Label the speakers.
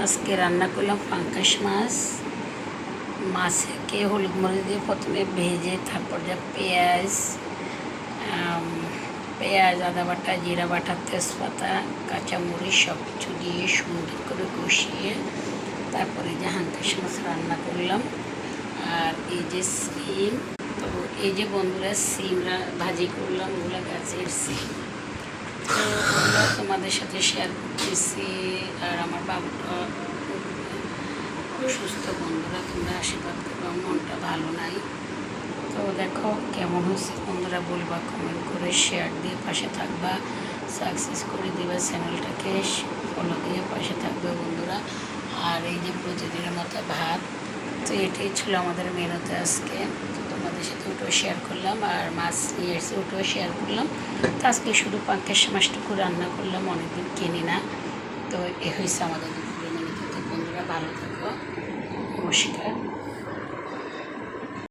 Speaker 1: আজকে রান্না করলাম পাঙ্কাশ মাছ। মাছকে হলুদ মরিচ দিয়ে প্রথমে ভেজে, তারপর যা পেঁয়াজ, আদা বাটা, জিরা বাটা, তেজপাতা, কাঁচামরিচ সব কিছু দিয়ে সুন্দর করে কষিয়ে তারপরে যে পাঙ্কাশ মাছ রান্না করলাম। আর এই যে সিম, তো এই যে বন্ধুরা সিম ভাজি করলাম, ওগুলো গাছের সিম, তো ওগুলো তোমাদের সাথে শেয়ার করতেছি। আর আমার বাবুটা অসুস্থ, বন্ধুরা তোমরা আশীর্বাদ করবা, মনটা ভালো নাই। তো দেখো কেমন হচ্ছে বন্ধুরা, বলবা কমেন্ট করে, শেয়ার দিয়ে পাশে থাকবা, সাকসেস করে দেবা চ্যানেলটাকে, ফলো দিয়ে পাশে থাকবে বন্ধুরা। আর এই যে প্রতিদিনের মতো ভাত, তো এটাই ছিল আমাদের মেনুতে আজকে। তো তোমাদের সাথে ওটাও শেয়ার করলাম, আর মাছ নিয়ে এসে ওটাও শেয়ার করলাম। তো আজকে শুধু পাঙ্কাশ মাছটুকু রান্না করলাম, অনেকদিন কিনি না। তো এ হয়েছে আমাদের দুপুরের মেনুতে। তো বন্ধুরা ভালো থাকো, নমস্কার।